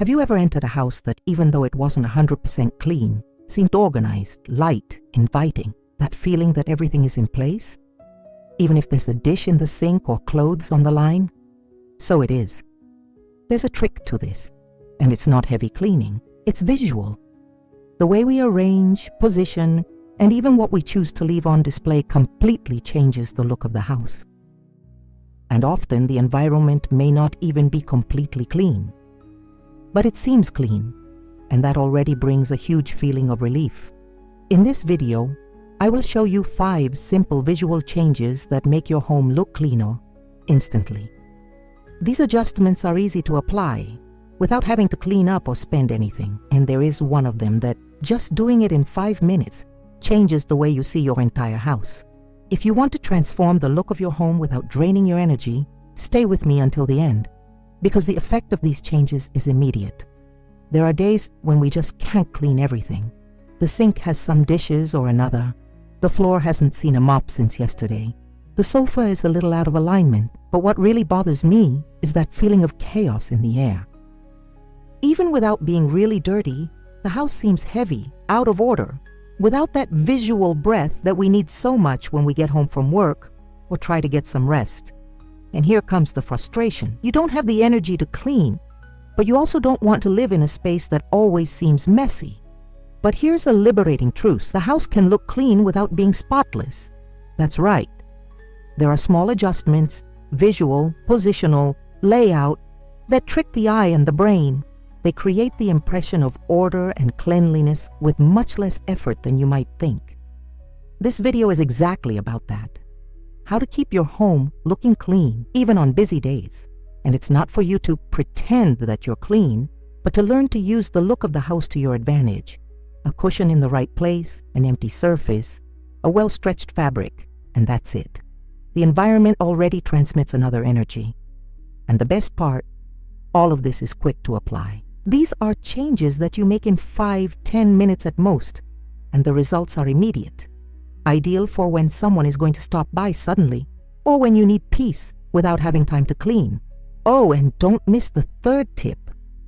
Have you ever entered a house that, even though it wasn't 100% clean, seemed organized, light, inviting, that feeling that everything is in place? Even if there's a dish in the sink or clothes on the line? So it is. There's a trick to this, and it's not heavy cleaning, it's visual. The way we arrange, position, and even what we choose to leave on display completely changes the look of the house. And often the environment may not even be completely clean. But it seems clean, and that already brings a huge feeling of relief. In this video, I will show you 5 simple visual changes that make your home look cleaner instantly. These adjustments are easy to apply without having to clean up or spend anything, and there is one of them that just doing it in 5 minutes changes the way you see your entire house. If you want to transform the look of your home without draining your energy, stay with me until the end, because the effect of these changes is immediate. There are days when we just can't clean everything. The sink has some dishes or another. The floor hasn't seen a mop since yesterday. The sofa is a little out of alignment, but what really bothers me is that feeling of chaos in the air. Even without being really dirty, the house seems heavy, out of order, without that visual breath that we need so much when we get home from work or try to get some rest. And here comes the frustration. You don't have the energy to clean, but you also don't want to live in a space that always seems messy. But here's a liberating truth. The house can look clean without being spotless. That's right. There are small adjustments, visual, positional, layout, that trick the eye and the brain. They create the impression of order and cleanliness with much less effort than you might think. This video is exactly about that. How to keep your home looking clean, even on busy days. And it's not for you to pretend that you're clean, but to learn to use the look of the house to your advantage. A cushion in the right place, an empty surface, a well-stretched fabric, and that's it. The environment already transmits another energy. And the best part, all of this is quick to apply. These are changes that you make in 5-10 minutes at most, and the results are immediate. Ideal for when someone is going to stop by suddenly, or when you need peace without having time to clean. Oh, and don't miss the 3rd tip,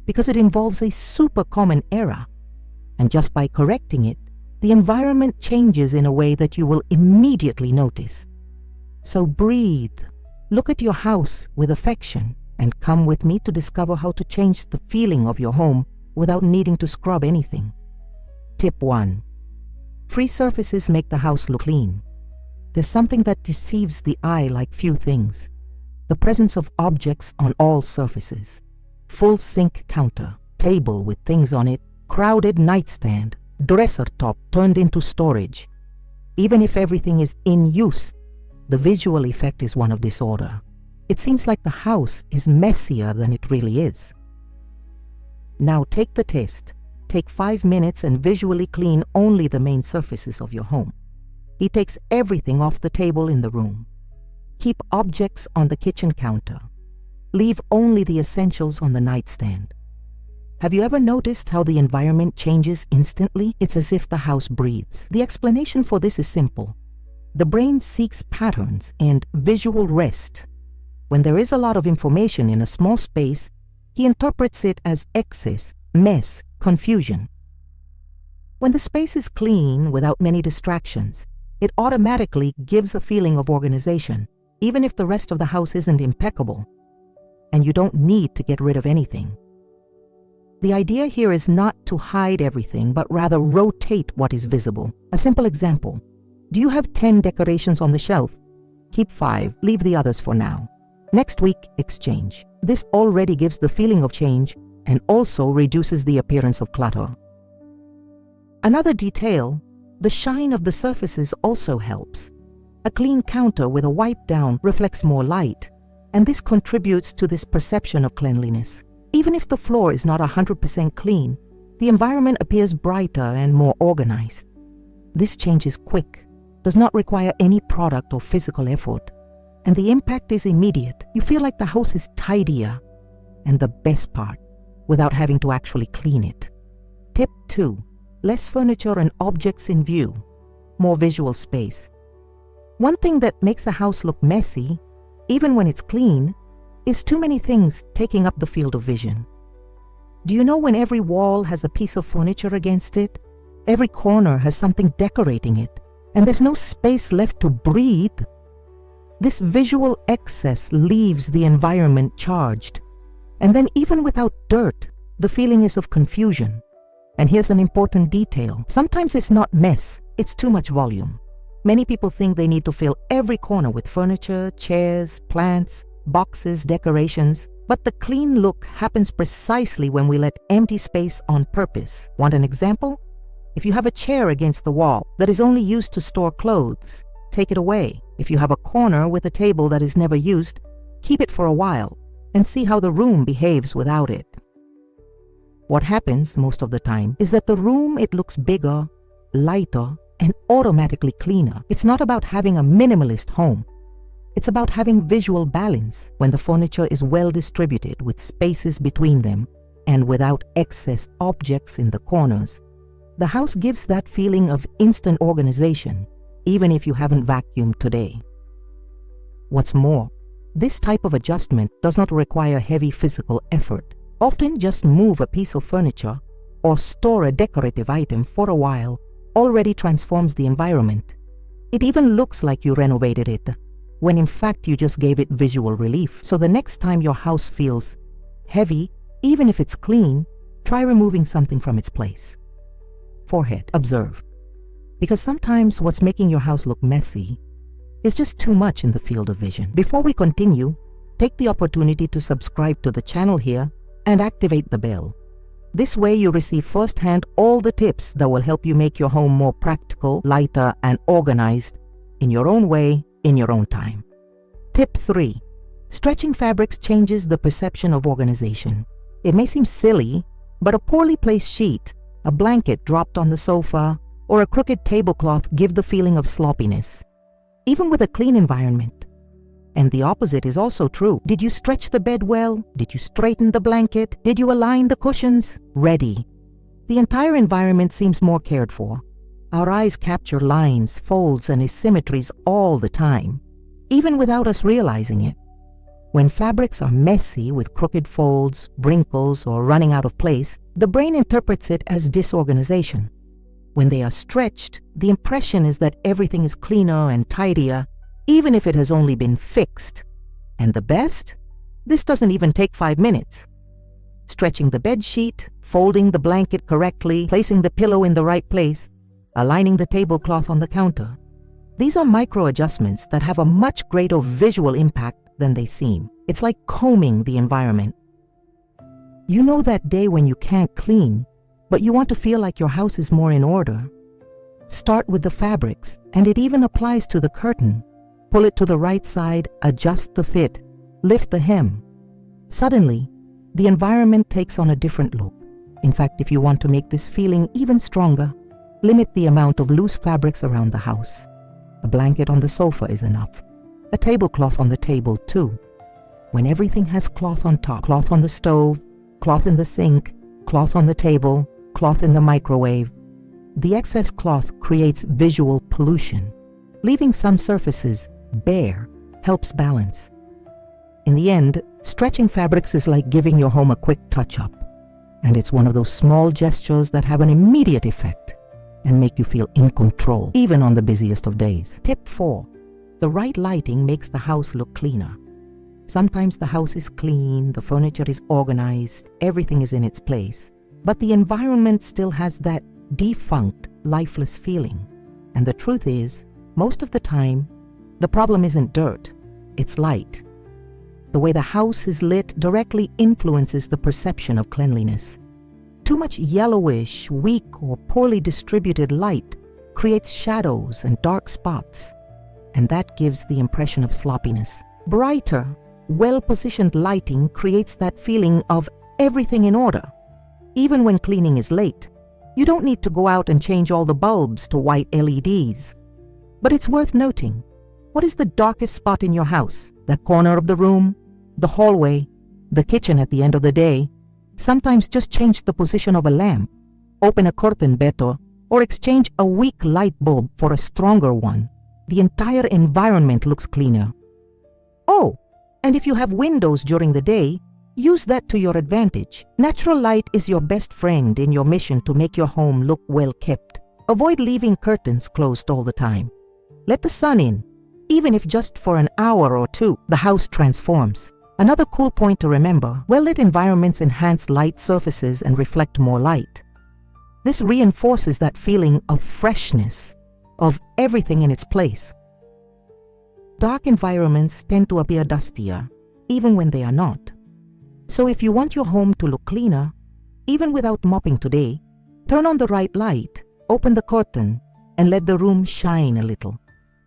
because it involves a super common error. And just by correcting it, the environment changes in a way that you will immediately notice. So breathe, look at your house with affection, and come with me to discover how to change the feeling of your home without needing to scrub anything. Tip 1. Free surfaces make the house look clean. There's something that deceives the eye like few things. The presence of objects on all surfaces. Full sink counter, table with things on it, crowded nightstand, dresser top turned into storage. Even if everything is in use, the visual effect is one of disorder. It seems like the house is messier than it really is. Now take the test. Take 5 minutes and visually clean only the main surfaces of your home. He takes everything off the table in the room. Keep objects on the kitchen counter. Leave only the essentials on the nightstand. Have you ever noticed how the environment changes instantly? It's as if the house breathes. The explanation for this is simple. The brain seeks patterns and visual rest. When there is a lot of information in a small space, he interprets it as excess, mess, confusion. When the space is clean without many distractions, it automatically gives a feeling of organization, even if the rest of the house isn't impeccable. And you don't need to get rid of anything. The idea here is not to hide everything, but rather rotate what is visible. A simple example. Do you have 10 decorations on the shelf? Keep 5, leave the others for now. Next week, exchange. This already gives the feeling of change and also reduces the appearance of clutter. Another detail, the shine of the surfaces also helps. A clean counter with a wipe down reflects more light, and this contributes to this perception of cleanliness. Even if the floor is not 100% clean, the environment appears brighter and more organized. This change is quick, does not require any product or physical effort, and the impact is immediate. You feel like the house is tidier, and the best part, without having to actually clean it. Tip 2. Less furniture and objects in view, more visual space. One thing that makes a house look messy, even when it's clean, is too many things taking up the field of vision. Do you know when every wall has a piece of furniture against it? Every corner has something decorating it, and there's no space left to breathe? This visual excess leaves the environment charged. And then even without dirt, the feeling is of confusion. And here's an important detail. Sometimes it's not mess, it's too much volume. Many people think they need to fill every corner with furniture, chairs, plants, boxes, decorations. But the clean look happens precisely when we let empty space on purpose. Want an example? If you have a chair against the wall that is only used to store clothes, take it away. If you have a corner with a table that is never used, keep it for a while and see how the room behaves without it. What happens most of the time is that the room, it looks bigger, lighter, and automatically cleaner. It's not about having a minimalist home. It's about having visual balance when the furniture is well distributed with spaces between them and without excess objects in the corners. The house gives that feeling of instant organization, even if you haven't vacuumed today. What's more, this type of adjustment does not require heavy physical effort. Often just move a piece of furniture or store a decorative item for a while already transforms the environment. It even looks like you renovated it, when in fact you just gave it visual relief. So the next time your house feels heavy, even if it's clean, try removing something from its place. Forehead, observe. Because sometimes what's making your house look messy is just too much in the field of vision. Before we continue, take the opportunity to subscribe to the channel here and activate the bell. This way you receive firsthand all the tips that will help you make your home more practical, lighter, and organized in your own way, in your own time. Tip 3. Stretching fabrics changes the perception of organization. It may seem silly, but a poorly placed sheet, a blanket dropped on the sofa, or a crooked tablecloth give the feeling of sloppiness, even with a clean environment. And the opposite is also true. Did you stretch the bed well? Did you straighten the blanket? Did you align the cushions? Ready. The entire environment seems more cared for. Our eyes capture lines, folds, and asymmetries all the time, even without us realizing it. When fabrics are messy with crooked folds, wrinkles, or running out of place, the brain interprets it as disorganization. When they are stretched, the impression is that everything is cleaner and tidier, even if it has only been fixed. And the best? This doesn't even take 5 minutes. Stretching the bed sheet, folding the blanket correctly, placing the pillow in the right place, aligning the tablecloth on the counter. These are micro adjustments that have a much greater visual impact than they seem. It's like combing the environment. You know that day when you can't clean, but you want to feel like your house is more in order. Start with the fabrics, and it even applies to the curtain. Pull it to the right side, adjust the fit, lift the hem. Suddenly, the environment takes on a different look. In fact, if you want to make this feeling even stronger, limit the amount of loose fabrics around the house. A blanket on the sofa is enough. A tablecloth on the table too. When everything has cloth on top, cloth on the stove, cloth in the sink, cloth on the table, cloth in the microwave, the excess cloth creates visual pollution. Leaving some surfaces bare helps balance. In the end, stretching fabrics is like giving your home a quick touch-up. And it's one of those small gestures that have an immediate effect and make you feel in control, even on the busiest of days. Tip 4. The right lighting makes the house look cleaner. Sometimes the house is clean, the furniture is organized, everything is in its place, but the environment still has that defunct, lifeless feeling. And the truth is, most of the time, the problem isn't dirt, it's light. The way the house is lit directly influences the perception of cleanliness. Too much yellowish, weak, or poorly distributed light creates shadows and dark spots, and that gives the impression of sloppiness. Brighter, well-positioned lighting creates that feeling of everything in order. Even when cleaning is late, you don't need to go out and change all the bulbs to white LEDs. But it's worth noting, what is the darkest spot in your house? The corner of the room, the hallway, the kitchen at the end of the day? Sometimes just change the position of a lamp, open a curtain better, or exchange a weak light bulb for a stronger one. The entire environment looks cleaner. Oh, and if you have windows during the day, Use that to your advantage. Natural light is your best friend in your mission to make your home look well kept. Avoid leaving curtains closed all the time. Let the sun in. Even if just for an hour or two, the house transforms. Another cool point to remember, well-lit environments enhance light surfaces and reflect more light. This reinforces that feeling of freshness, of everything in its place. Dark environments tend to appear dustier, even when they are not. So if you want your home to look cleaner, even without mopping today, turn on the right light, open the curtain, and let the room shine a little.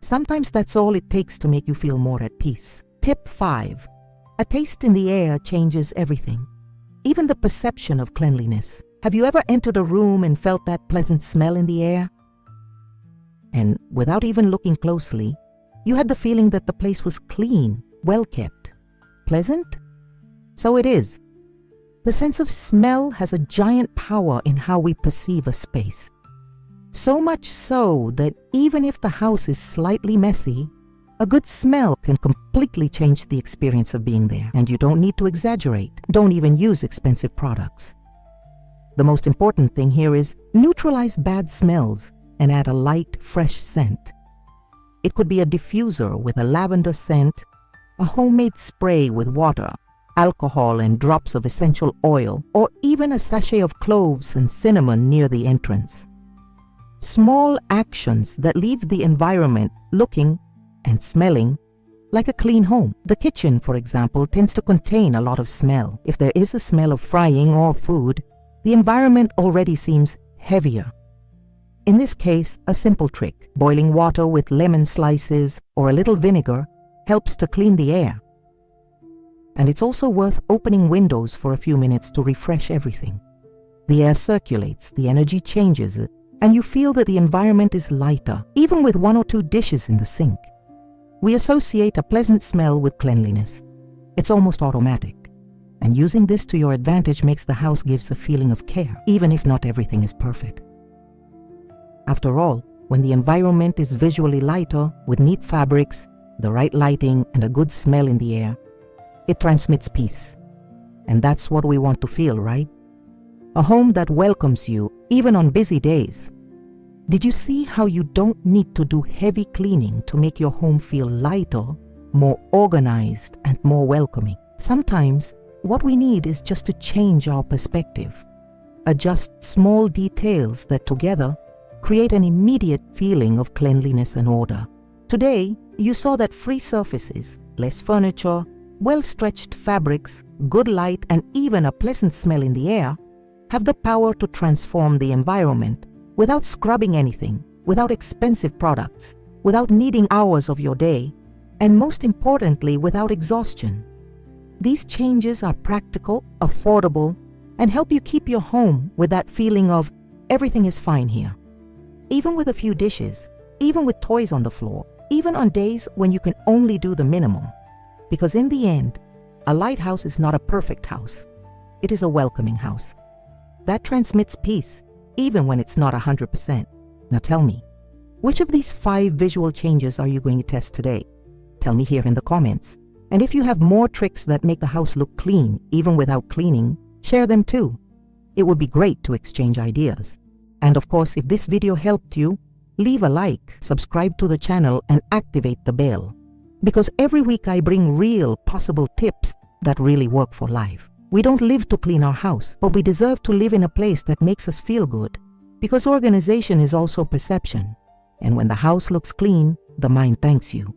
Sometimes that's all it takes to make you feel more at peace. Tip 5. A taste in the air changes everything, even the perception of cleanliness. Have you ever entered a room and felt that pleasant smell in the air? And without even looking closely, you had the feeling that the place was clean, well kept. Pleasant? So it is. The sense of smell has a giant power in how we perceive a space. So much so that even if the house is slightly messy, a good smell can completely change the experience of being there. And you don't need to exaggerate. Don't even use expensive products. The most important thing here is neutralize bad smells and add a light, fresh scent. It could be a diffuser with a lavender scent, a homemade spray with water, alcohol and drops of essential oil, or even a sachet of cloves and cinnamon near the entrance. Small actions that leave the environment looking and smelling like a clean home. The kitchen, for example, tends to contain a lot of smell. If there is a smell of frying or food, the environment already seems heavier. In this case, a simple trick, boiling water with lemon slices or a little vinegar, helps to clean the air. And it's also worth opening windows for a few minutes to refresh everything. The air circulates, the energy changes, and you feel that the environment is lighter, even with 1 or 2 dishes in the sink. We associate a pleasant smell with cleanliness. It's almost automatic. And using this to your advantage makes the house gives a feeling of care, even if not everything is perfect. After all, when the environment is visually lighter, with neat fabrics, the right lighting, and a good smell in the air, it transmits peace. And that's what we want to feel, right? A home that welcomes you, even on busy days. Did you see how you don't need to do heavy cleaning to make your home feel lighter, more organized, and more welcoming? Sometimes, what we need is just to change our perspective, adjust small details that together create an immediate feeling of cleanliness and order. Today, you saw that free surfaces, less furniture, well-stretched fabrics, good light, and even a pleasant smell in the air have the power to transform the environment without scrubbing anything, without expensive products, without needing hours of your day, and most importantly, without exhaustion. These changes are practical, affordable, and help you keep your home with that feeling of everything is fine here. Even with a few dishes, even with toys on the floor, even on days when you can only do the minimum. Because in the end, a lighthouse is not a perfect house. It is a welcoming house. That transmits peace, even when it's not 100%. Now tell me, which of these 5 visual changes are you going to test today? Tell me here in the comments. And if you have more tricks that make the house look clean, even without cleaning, share them too. It would be great to exchange ideas. And of course, if this video helped you, leave a like, subscribe to the channel, and activate the bell. Because every week I bring real, possible tips that really work for life. We don't live to clean our house, but we deserve to live in a place that makes us feel good. Because organization is also perception. And when the house looks clean, the mind thanks you.